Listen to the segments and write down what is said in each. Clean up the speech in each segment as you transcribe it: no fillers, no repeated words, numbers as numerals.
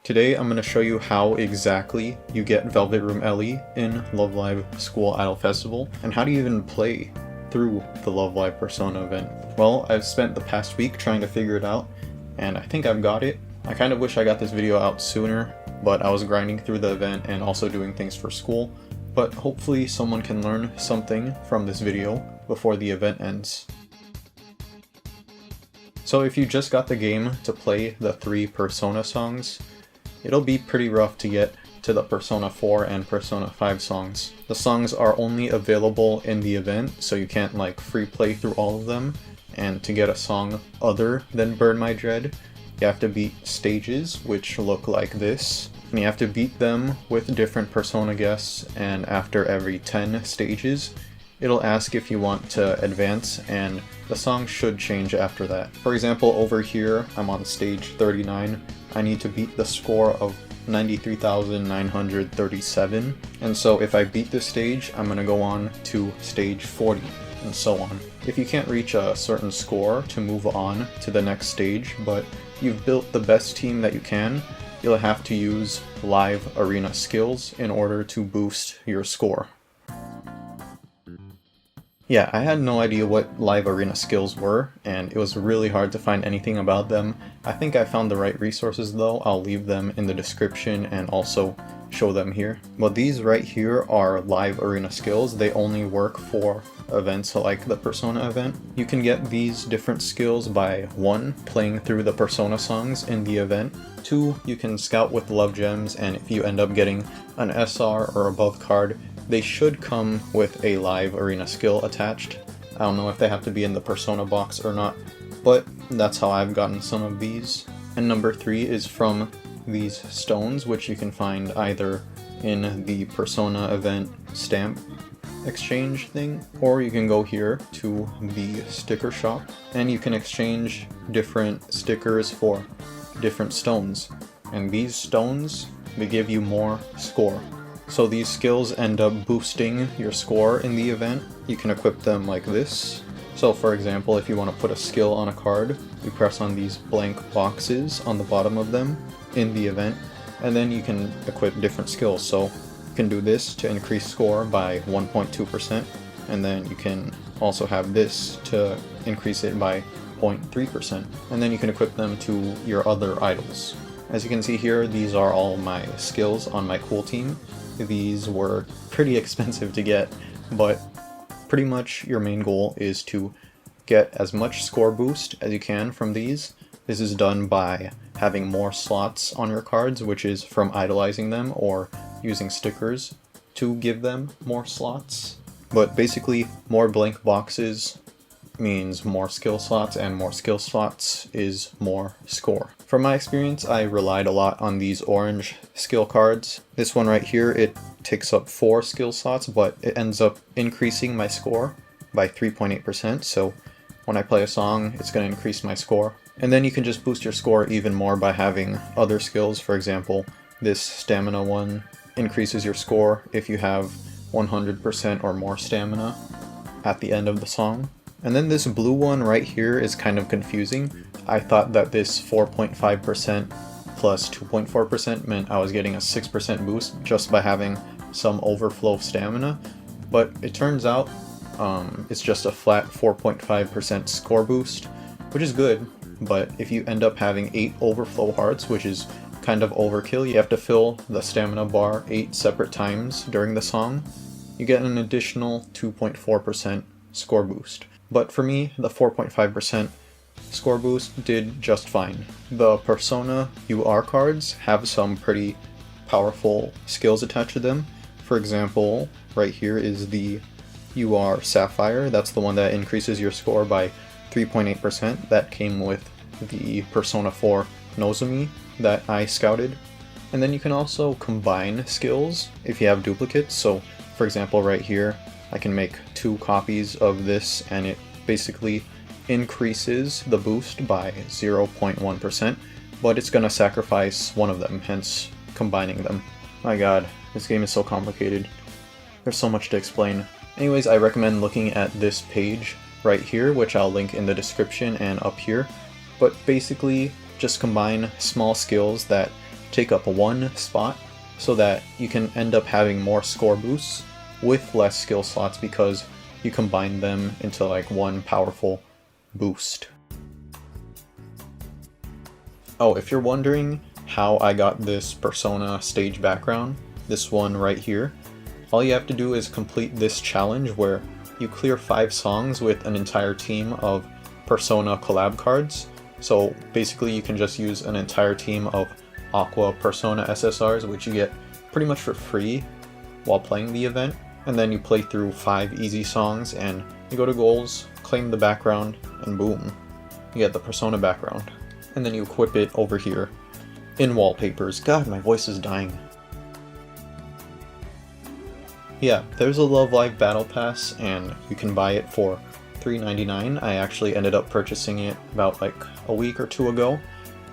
Today I'm going to show you how exactly you get Velvet Room Ellie in Love Live School Idol Festival, and how do you even play through the Love Live Persona event. Well, I've spent the past week trying to figure it out, and I think I've got it. I kind of wish I got this video out sooner, but I was grinding through the event and also doing things for school, but hopefully someone can learn something from this video before the event ends. So if you just got the game to play the 3 Persona songs, it'll be pretty rough to get to the Persona 4 and Persona 5 songs. The songs are only available in the event, so you can't like free play through all of them, and to get a song other than Burn My Dread, you have to beat stages which look like this, and you have to beat them with different Persona guests, and after every 10 stages, it'll ask if you want to advance, and the song should change after that. For example, over here, I'm on stage 39. I need to beat the score of 93,937, and so if I beat this stage, I'm going to go on to stage 40, and so on. If you can't reach a certain score to move on to the next stage, but you've built the best team that you can, you'll have to use live arena skills in order to boost your score. Yeah, I had no idea what live arena skills were, and it was really hard to find anything about them. I think I found the right resources though. I'll leave them in the description and also show them here. But these right here are live arena skills. They only work for events like the Persona event. You can get these different skills by 1. Playing through the Persona songs in the event. 2. You can scout with love gems, and if you end up getting an SR or above card, they should come with a live arena skill attached. I don't know if they have to be in the Persona box or not, but that's how I've gotten some of these. And number 3 is from these stones, which you can find either in the Persona event stamp exchange thing, or you can go here to the sticker shop and you can exchange different stickers for different stones. And these stones, they give you more score. So these skills end up boosting your score in the event. You can equip them like this. So for example, if you want to put a skill on a card, you press on these blank boxes on the bottom of them in the event, and then you can equip different skills. So you can do this to increase score by 1.2%, and then you can also have this to increase it by 0.3%, and then you can equip them to your other idols. As you can see here, these are all my skills on my cool team. These were pretty expensive to get, but pretty much your main goal is to get as much score boost as you can from these. This is done by having more slots on your cards, which is from idolizing them or using stickers to give them more slots. But basically, more blank boxes means more skill slots, and more skill slots is more score. From my experience, I relied a lot on these orange skill cards. This one right here, it takes up 4 skill slots, but it ends up increasing my score by 3.8%, so when I play a song, it's going to increase my score. And then you can just boost your score even more by having other skills. For example, this stamina one increases your score if you have 100% or more stamina at the end of the song. And then this blue one right here is kind of confusing. I thought that this 4.5% plus 2.4% meant I was getting a 6% boost just by having some overflow stamina, but it turns out it's just a flat 4.5% score boost, which is good, but if you end up having 8 overflow hearts, which is kind of overkill, you have to fill the stamina bar 8 separate times during the song, you get an additional 2.4% score boost. But for me, the 4.5% score boost did just fine. The Persona UR cards have some pretty powerful skills attached to them. For example, right here is the UR Sapphire. That's the one that increases your score by 3.8%. That came with the Persona 4 Nozomi that I scouted. And then you can also combine skills if you have duplicates. So for example, right here, I can make 2 copies of this, and it basically increases the boost by 0.1%, but it's gonna sacrifice one of them, hence combining them. My god, this game is so complicated. There's so much to explain. Anyways, I recommend looking at this page right here, which I'll link in the description and up here. But basically, just combine small skills that take up one spot so that you can end up having more score boosts with less skill slots because you combine them into like one powerful boost. Oh, if you're wondering how I got this Persona stage background, this one right here, all you have to do is complete this challenge where you clear 5 songs with an entire team of Persona collab cards. So basically you can just use an entire team of Aqua Persona SSRs, which you get pretty much for free while playing the event. And then you play through 5 easy songs and you go to goals, claim the background, and boom, you get the Persona background. And then you equip it over here in Wallpapers. God, my voice is dying. Yeah, there's a Love Live Battle Pass and you can buy it for $3.99. I actually ended up purchasing it about like a week or 2 ago.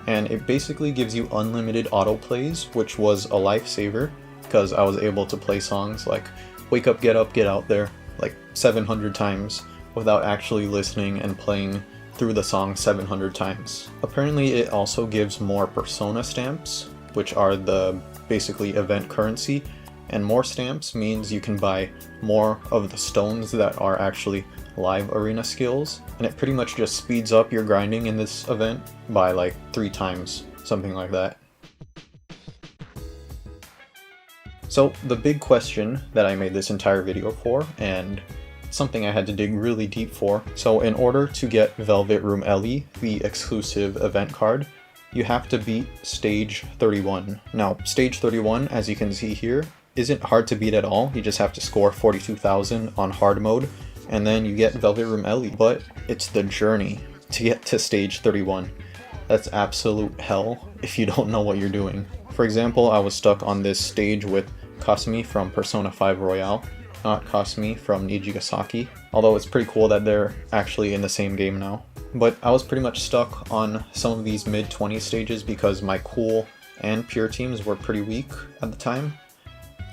And it basically gives you unlimited autoplays, which was a lifesaver because I was able to play songs like Wake Up, Get Out There like 700 times without actually listening and playing through the song 700 times. Apparently it also gives more Persona stamps, which are the basically event currency, and more stamps means you can buy more of the stones that are actually live arena skills, and it pretty much just speeds up your grinding in this event by like 3 times, something like that. So the big question that I made this entire video for, and something I had to dig really deep for, so in order to get Velvet Room Ellie, the exclusive event card, you have to beat stage 31. Now, stage 31, as you can see here, isn't hard to beat at all. You just have to score 42,000 on hard mode, and then you get Velvet Room Ellie. But it's the journey to get to stage 31. That's absolute hell if you don't know what you're doing. For example, I was stuck on this stage with Kasumi from Persona 5 Royale, not Kasumi from Nijigasaki, although it's pretty cool that they're actually in the same game now. But I was pretty much stuck on some of these mid-20 stages because my cool and pure teams were pretty weak at the time.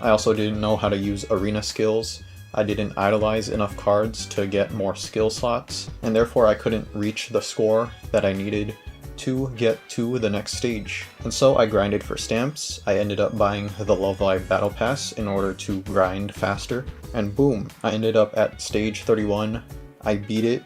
I also didn't know how to use arena skills, I didn't idolize enough cards to get more skill slots, and therefore I couldn't reach the score that I needed to get to the next stage. And so I grinded for stamps. I ended up buying the Love Live Battle Pass in order to grind faster, and boom, I ended up at stage 31, I beat it,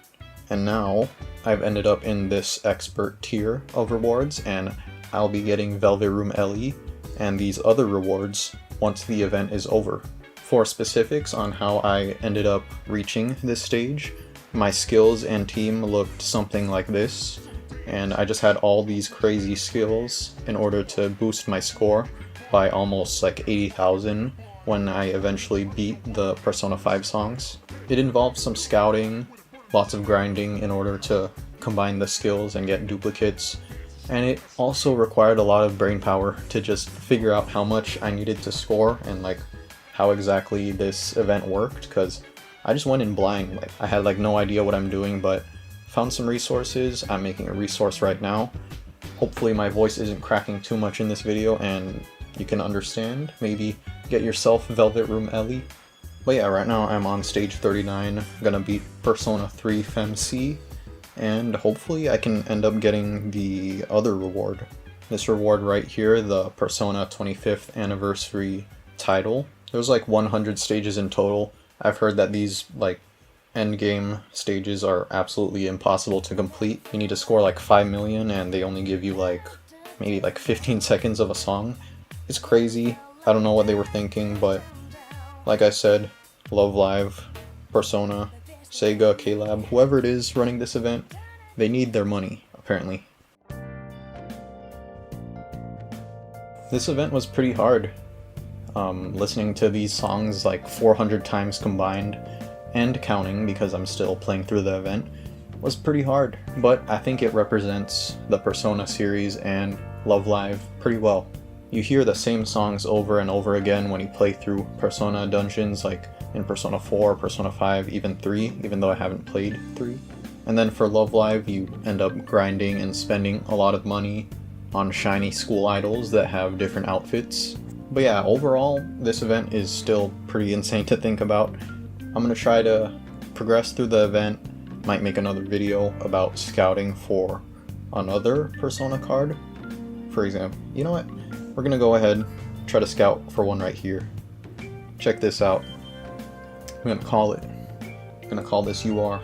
and now I've ended up in this expert tier of rewards, and I'll be getting Velvet Room Ellie and these other rewards once the event is over. For specifics on how I ended up reaching this stage, my skills and team looked something like this, and I just had all these crazy skills in order to boost my score by almost like 80,000 when I eventually beat the Persona 5 songs. It involved some scouting, lots of grinding in order to combine the skills and get duplicates, and it also required a lot of brain power to just figure out how much I needed to score and like how exactly this event worked, because I just went in blind. Like I had like no idea what I'm doing, but found some resources. I'm making a resource right now. Hopefully my voice isn't cracking too much in this video and you can understand. Maybe get yourself Velvet Room Ellie. But yeah, right now I'm on stage 39, gonna beat Persona 3 FemC, and hopefully I can end up getting the other reward. This reward right here, the Persona 25th Anniversary title. There's like 100 stages in total. I've heard that these like endgame stages are absolutely impossible to complete. You need to score like 5 million and they only give you like maybe like 15 seconds of a song. It's crazy. I don't know what they were thinking, but like I said, Love Live, Persona, Sega, K-Lab, whoever it is running this event, they need their money, apparently. This event was pretty hard. Listening to these songs like 400 times combined, and counting because I'm still playing through the event, was pretty hard, but I think it represents the Persona series and Love Live pretty well. You hear the same songs over and over again when you play through Persona dungeons like in Persona 4, Persona 5, even 3, even though I haven't played 3. And then for Love Live, you end up grinding and spending a lot of money on shiny school idols that have different outfits. But yeah, overall, this event is still pretty insane to think about. I'm gonna try to progress through the event, might make another video about scouting for another Persona card. For example, you know what? we're gonna go ahead, try to scout for one right here. Check this out. I'm gonna call this UR.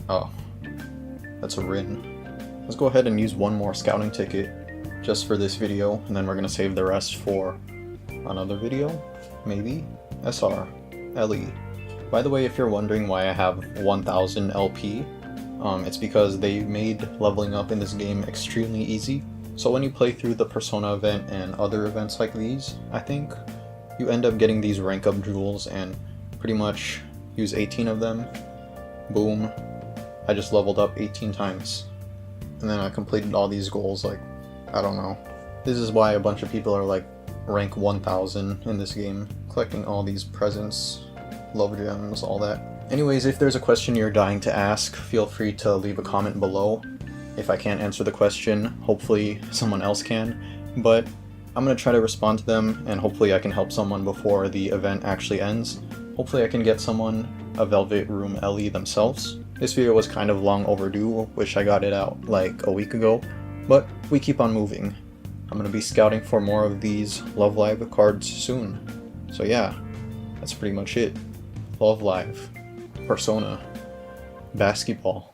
Oh, that's a Rin. Let's go ahead and use one more scouting ticket just for this video, and then we're gonna save the rest for another video, maybe? SR, LE. By the way, if you're wondering why I have 1000 LP, it's because they made leveling up in this game extremely easy. So when you play through the Persona event and other events like these, I think, you end up getting these rank up jewels and pretty much use 18 of them. Boom. I just leveled up 18 times. And then I completed all these goals, like, I don't know. This is why a bunch of people are like rank 1000 in this game, collecting all these presents, love gems, all that. Anyways, if there's a question you're dying to ask, feel free to leave a comment below. If I can't answer the question, hopefully someone else can, but I'm gonna try to respond to them, and hopefully I can help someone before the event actually ends. Hopefully I can get someone a Velvet Room LE themselves. This video was kind of long overdue, wish I got it out like a week ago, but we keep on moving. I'm gonna be scouting for more of these Love Live cards soon. So yeah, that's pretty much it. Love Live, Persona, basketball.